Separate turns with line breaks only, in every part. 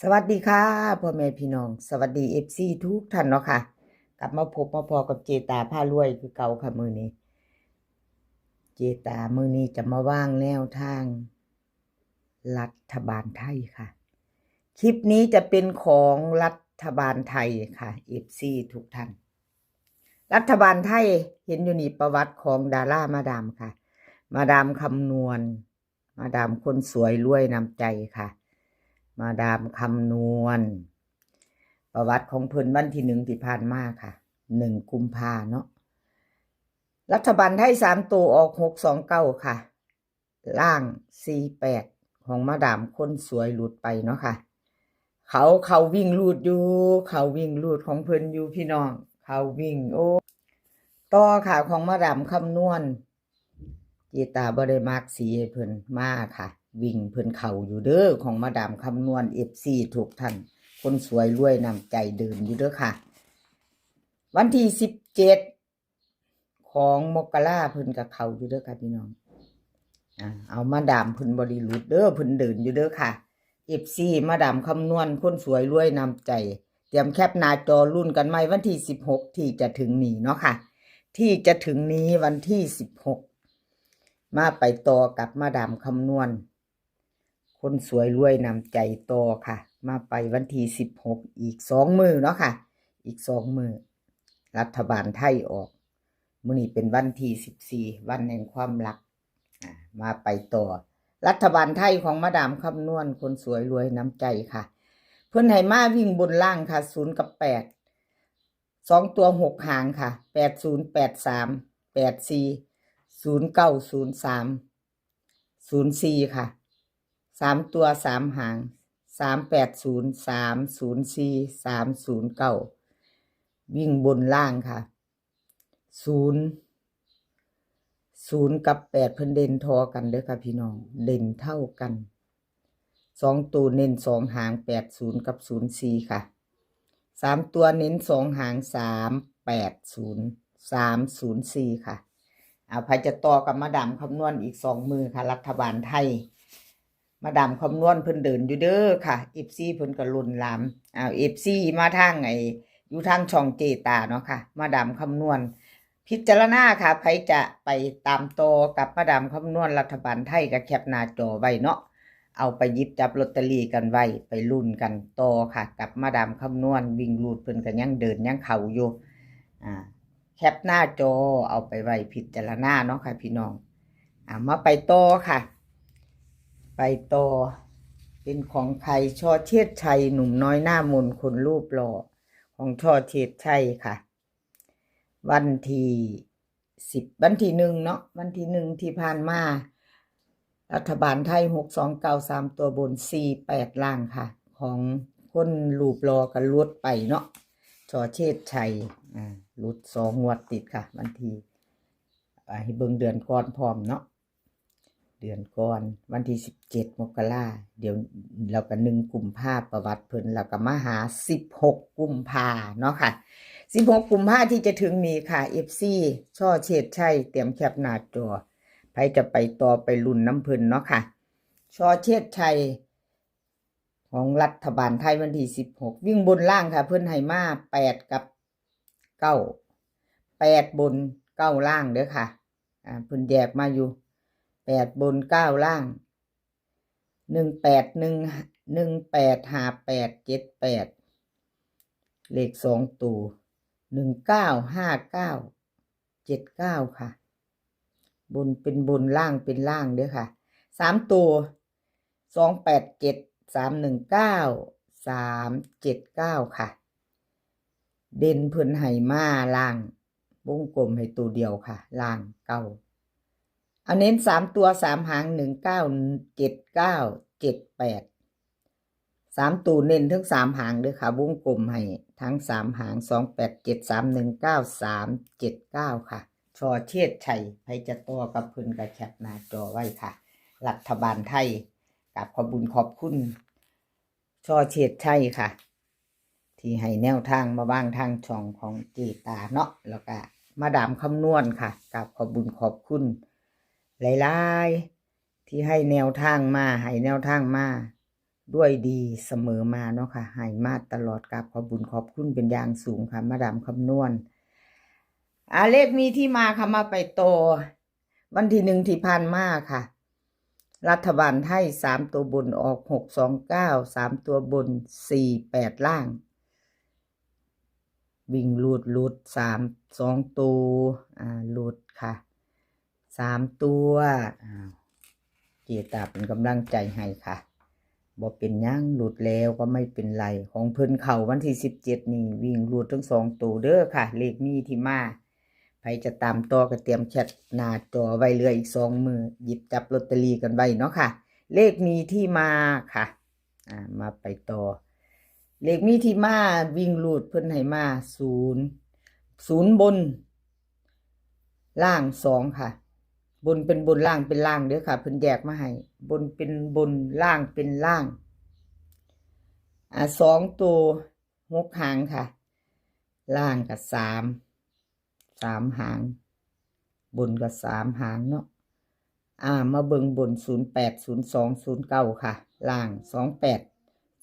สวัสดีค่ะพ่อแม่พี่น้องสวัสดีFCทุกท่านเนาะค่ะกลับมาพบมาพอกับเจตาผ้ารวยคือเก่าค่ะมือนี้เจตามือนี้จะมาว่างแนวทางรัฐบาลไทยค่ะคลิปนี้จะเป็นของรัฐบาลไทยค่ะ FC ทุกท่านรัฐบาลไทยเห็นอยู่นี่ประวัติของดารามาดามค่ะมาดามคำนวณมาดามคนสวยรวยนำใจค่ะมาดามคำนวณประวัติของเพิ่นวันที่1ที่ผ่านมาค่ะ1กุมภาเนาะรัฐบาลไทย3ตัวออก629ค่ะล่าง48ของมาดามคนสวยหลุดไปเนาะค่ะเขาวิ่งลูดอยู่เขาวิ่งลูดของเพิ่นอยู่พี่น้องเขาวิ่งโอ้ต่อค่ะของมาดามคำนวณเจตาบ่ได้มักสีให้เพิ่นมาค่ะวิ่งเพิ่นเขาอยู่เด้อของมาดามคำนวณ FC ทุกท่านคนสวยรวยนำใจเดินอยู่เด้อค่ะวันที่17ของมกราเพิ่นกับเขาอยู่เด้อค่ะพี่น้องเอามาดามเพิ่นบริลุดเด้อเพิ่นเดินอยู่เด้อค่ะ FC มาดามคำนวณคนสวยรวยนำใจเตรียมแคปหน้าจอรุ่นกันไหมวันที่16ที่จะถึงนี้เนาะค่ะที่จะถึงนี้วันที่16มาไปต่อกับมาดามคำนวณคนสวยรวยนำใจต่อค่ะมาไปวันที่16อีก2มื้อเนาะค่ะอีก2มื้อรัฐบาลไทยออกมื้อนี้เป็นวันที่14วันแห่งความรักมาไปต่อรัฐบาลไทยของมาดามคำนวณคนสวยรวยน้ำใจค่ะเพิ่นให้มาวิ่งบนล่างค่ะ0กับ8 2ตัว6หางค่ะ80 83 84 09 03 04ค่ะ3ตัว3หาง380 304 309วิ่งบนล่างค่ะ0กับ8เพิ่นเด่นทอกันเด้อค่ะพี่น้องเด่นเท่ากัน2ตัวเน้น2หาง80กับ04ค่ะ3ตัวเน้น2หาง380 304ค่ะใครจะต่อกับมาดามคำนวณอีก2มือค่ะรัฐบาลไทยมาดามคำนวณเพิ่นเดินอยู่เด้อค่ะ FC เพิ่นก็ลุ้นลามFC มาทางอยู่ทางช่องเจตาเนาะค่ะมาดามคำนวณพิจารณาค่ะใครจะไปตามต่อกับมาดามคำนวณรัฐบาลไทยก็แคปหน้าจอไว้เนาะเอาไปหยิบจับลอตเตอรี่กันไว้ไปลุ้นกันต่อค่ะกับมาดามคำนวณวิ่งลูดเพิ่นก็ยังเดินยังเข่าอยู่แคปหน้าจอเอาไปไว้พิจารณาเนาะค่ะพี่น้องมาไปต่อค่ะไปต่อเป็นของใครช่อเชิดชัยหนุ่มน้อยหน้ามนคนรูปหล่อของช่อเชิดชัยค่ะวันที่10วันที่1เนาะวันที่1ที่ผ่านมารัฐบาลไทย6293ตัวบน48ล่างค่ะของคนรูปหล่อกันลดไปเนาะช่อเชิดชัยลุด2งวดติดค่ะวันที่ให้เบิ่งเดือนก่อนพร้อมเนาะเดือนก่อนวันที่17มกราเดี๋ยวเราก็1กุมภาประวัติเพิ่นแล้วก็มาหา16กุมภาเนาะค่ะ16กุมภาที่จะถึงนี้ค่ะ FC ช่อเฉดชัยเตรียมแคปหน้าจอใครจะไปต่อไปลุ้นน้ำเพิ่นเนาะค่ะช่อเฉดชัยของรัฐบาลไทยวันที่16วิ่งบนล่างค่ะเพิ่นให้มา8กับ9 8บน9ล่างเด้อค่ะเพิ่นแยกมาอยู่8บน9ล่าง18587878เลข2ตัว195979ค่ะบนเป็นบนล่างเป็นล่างเด้อค่ะ3ตัว287 319 379ค่ะเด่นเพิ่นให้มาล่างวงกลมให้ตัวเดียวค่ะล่าง9เอาเน้น3ตัว3หาง197978 3ตัวเน้นทั้ง3หางเด้อค่ะวงกลมให้ทั้ง3หาง287 319 379ค่ะช่อเชิดชัยใครจะต่อกับเพิ่นก็แคปหน้าจอไว้ค่ะรัฐบาลไทยกับขอบคุญขอบคุณช่อเชิดชัยค่ะที่ให้แนวทางมาบ้างทางช่องของเจตาเนาะแล้วก็มาดามคำนวณค่ะกับขอบคุญขอบคุณหลายๆที่ให้แนวทางมาให้แนวทางมา ด้วยดีเสมอมาเนาะค่ะให้มาตลอดกับขอบุญขอบคุณเป็นอย่างสูงค่ะมาดามคำนวณเลขมีที่มาค่ะมาไปโตวันที่1ที่ผ่านมาค่ะรัฐบาลไทย3ตัวบนออก629 3ตัวบน48ล่างวิ่งหลุด2ตัวหลุดค่ะ3ตัวเจตาเป็นกำลังใจให้ค่ะบ่เป็นยังหลุดแล้วก็ไม่เป็นไรของเพิ่นเข้าวันที่17นี่วิ่งหลุดทั้ง2ตัวเด้อค่ะเลขมีที่มาใครจะตามต่อก็เตรียมแคปหน้าจอไว้เหลืออีก2มือหยิบจับลอตเตอรี่กันไว้เนาะค่ะเลขมีที่มาค่ะมาไปต่อเลขมีที่มาวิ่งหลุดเพิ่นให้มา0บนล่าง2ค่ะบนเป็นบนล่างเป็นล่างเด้อค่ะเพิ่นแยกมาให้บนเป็นบนล่างเป็นล่าง2ตัว6หางค่ะล่างกับ3หางบนกับ3หางเนาะมาเบิ่งบน08 02 09ค่ะล่าง28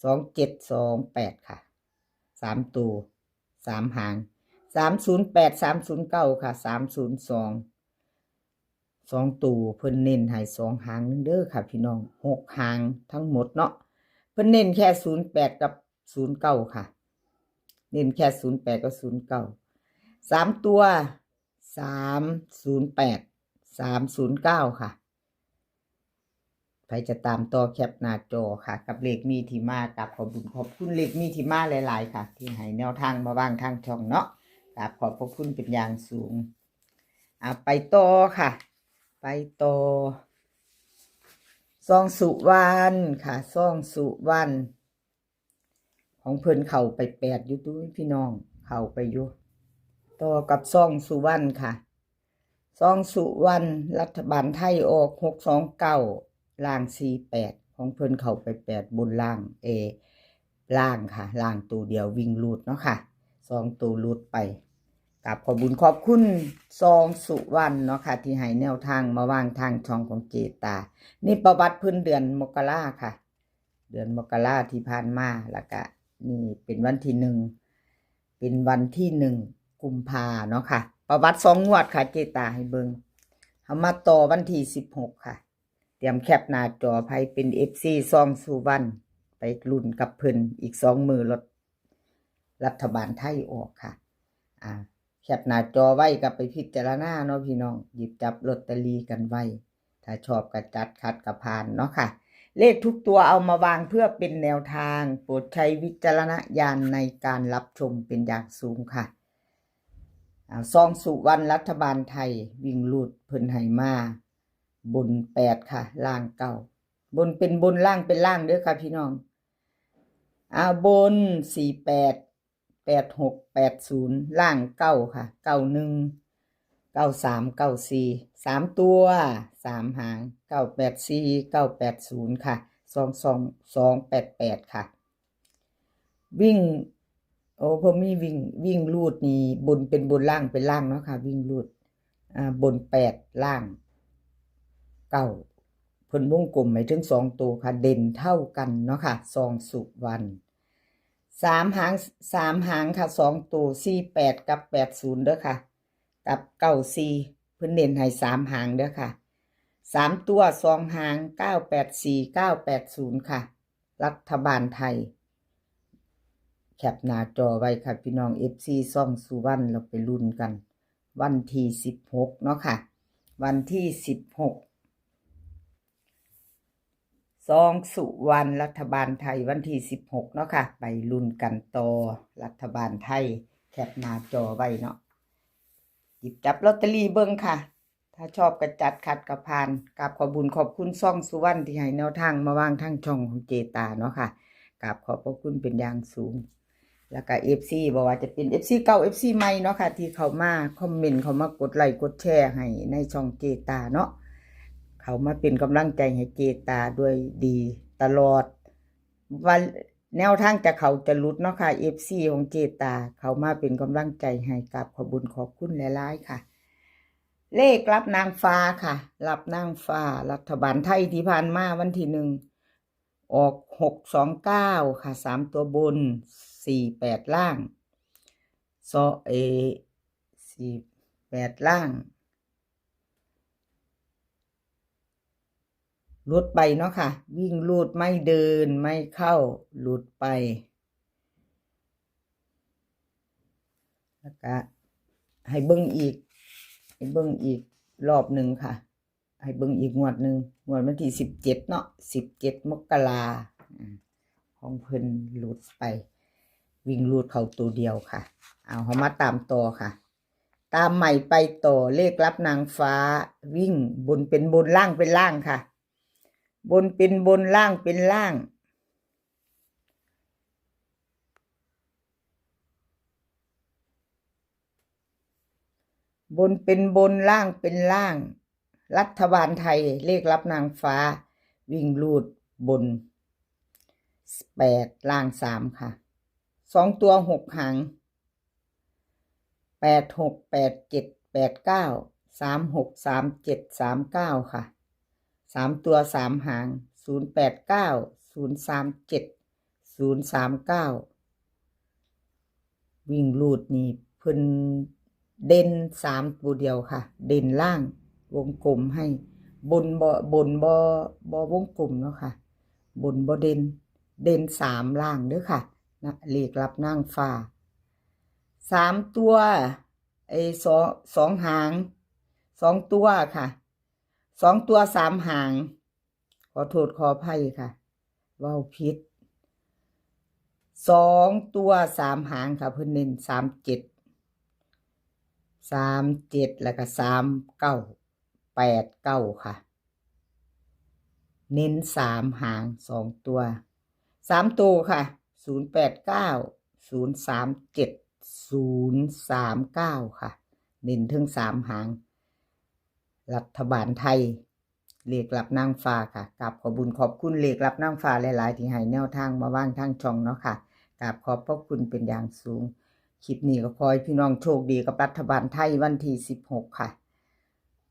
27 28ค่ะ3ตัว3หาง308 309ค่ะ302 2ตัวเพิ่นเน้นให้2หางเด้อค่ะพี่น้อง6หางทั้งหมดเนาะเพิ่นเน้นแค่08กับ09ค่ะเน้นแค่08กับ09 3ตัว308 309ค่ะใครจะตามต่อแคปหน้าจอค่ะกับเลขมีที่มากับขอบคุณเลขมีที่มาหลายๆค่ะที่ให้แนวทางมาบ้างทางช่องเนาะกับขอบพระคุณเป็นอย่างสูงไปต่อค่ะไปต่อซ่องสุวรรณค่ะซ่องสุวรรณของเพิ่นเข้าไป8อยู่ตุ้ยพี่น้องเข้าไปอยู่ต่อกับซ่องสุวรรณค่ะซ่องสุวรรณรัฐบาลไทยออก629ล่าง48ของเพิ่นเข้าไป8บนล่างล่างค่ะล่างตัวเดียววิ่งรูดเนาะค่ะ2ตัวรูดไปกับขอบุญขอบคุณซองสุวรรณเนาะค่ะที่ให้แนวทางมาวางทางช่องของเจตานี่ประวัติเพิ่นเดือนมกราค่ะเดือนมกราที่ผ่านมาแล้วก็นี่เป็นวันที่1เป็นวันที่1กุมภาเนาะค่ะประวัติ2งวดค่ะเจตาให้เบิ่งเฮามาต่อวันที่16ค่ะเตรียมแคปหน้าจอไผเป็น FC ซองสุวรรณไปลุ้นกับเพิ่นอีก2มือรถรัฐบาลไทยออกค่ะแคปหน้าจอไว้กับไปพิจารณาเนาะพี่น้องหยิบจับลอตเตอรี่กันไว้ถ้าชอบก็จัดคัดก็ผ่านเนาะค่ะเลขทุกตัวเอามาวางเพื่อเป็นแนวทางโปรดใช้วิจารณญาณในการรับชมเป็นอย่างสูงค่ะซองสุวรรณรัฐบาลไทยวิ่งลูดเพิ่นให้มาบน8ค่ะล่าง9บนเป็นบนล่างเป็นล่างเด้อค่ะพี่น้องบน48 86 80ล่าง9ค่ะ91 93 94 3ตัว3หาง984 980ค่ะ22288ค่ะวิ่งพอมีวิ่งรูดนี่บนเป็นบนล่างเป็นล่างเนาะค่ะวิ่งรูดบน8ล่าง9เพิ่นวงกลมหมายถึง2ตัวค่ะเด่นเท่ากันเนาะค่ะซองสุวรรณ3หางค่ะ2ตัว48กับ80เด้อค่ะกับ94เพิ่นเน้นให้3หางเด้อค่ะ3ตัว2หาง984 980ค่ะรัฐบาลไทยแคปหน้าจอไว้ค่ะพี่น้อง FC ซ่องสุวรรณเราไปลุ้นกันวันที่16เนาะค่ะวันที่16ซองสุวรรณรัฐบาลไทยวันที่16เนาะค่ะไปลุ้นกันต่อรัฐบาลไทยแคปหน้าจอไว้เนาะหยิบจับลอตเตอรี่เบิ่งค่ะถ้าชอบก็จัดคัดก็ผ่านกับขอบุญขอบคุณซ่องสุวรรณที่ให้แนวทางมาวางทางช่องของเจตาเนาะค่ะกับขอบพระคุณเป็นอย่างสูงแล้วก็ FC บอกว่าจะเป็น FC เก่า FC ใหม่เนาะค่ะที่เขามาคอมเมนต์เขามากดไลค์กดแชร์ให้ในช่องเจตาเนาะเขามาเป็นกำลังใจให้เจตาด้วยดีตลอดวันแนวทางจะเขาจะหลุดเนาะค่ะ FC ของเจตาเขามาเป็นกำลังใจให้กับขอบุญขอบคุณหลายๆค่ะเลขรับนางฟ้าค่ะรับนางฟ้ารัฐบาลไทยที่ผ่านมาวันที่1 ออก629ค่ะ3ตัวบน48ล่าง48ล่างหลุดไปเนาะค่ะวิ่งหลุดไม่เดินไม่เข้าหลุดไปแล้วก็ให้เบิ่งอีกรอบหนึ่งค่ะให้เบิ่งอีกงวดหนึ่งงวดวันที่17เนาะ17มกราของเพิ่นหลุดไปวิ่งหลุดเข้าตัวเดียวค่ะเอาเฮามาตามต่อค่ะตามใหม่ไปต่อเลขรับนางฟ้าวิ่งบนเป็นบนล่างเป็นล่างค่ะบนเป็นบนล่างเป็นล่างบนเป็นบนล่างเป็นล่างรัฐบาลไทยเลขรับนางฟ้าวิ่งรูดบน8ล่าง3ค่ะ2ตัว6หาง8 6 8 7 8 9 3 6 3 7 3 9ค่ะ3ตัว3หาง089 037 039วิ่งรูดนี่เพิ่นเด่น3ตัวเดียวค่ะเด่นล่างวงกลมให้บนบ่วงกลมเนาะค่ะบนบ่เด่น3ล่างเด้อค่ะนะเลขรับนางฟ้า3ตัวสองหาง2ตัวค่ะ2ตัว3หางขอโทษขออภัยค่ะเว้าผิด2ตัว3หางค่ะเพิ่นเน้น37แล้วก็3989ค่ะเน้น3หาง2ตัว3ตัวค่ะ089 037 039ค่ะเน้นถึง3หางรัฐบาลไทยเลขรับนางฟ้าค่ะกราบขอบคุญขอบคุณเลขรับนางฟ้าหลายๆที่ให้แนวทางมาว่างทางช่องเนาะค่ะกราบขอบพระคุณเป็นอย่างสูงคลิปนี้ก็ขอให้พี่น้องโชคดีกับรัฐบาลไทยวันที่16ค่ะ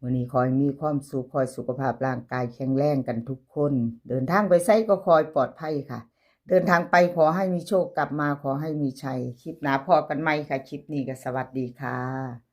วันนี้ขอให้มีความสุขขอให้สุขภาพร่างกายแข็งแรงกันทุกคนเดินทางไปไสก็ขอให้ปลอดภัยค่ะเดินทางไปขอให้มีโชคกลับมาขอให้มีชัยคลิปหน้าพอกันใหม่ค่ะคลิปนี้ก็สวัสดีค่ะ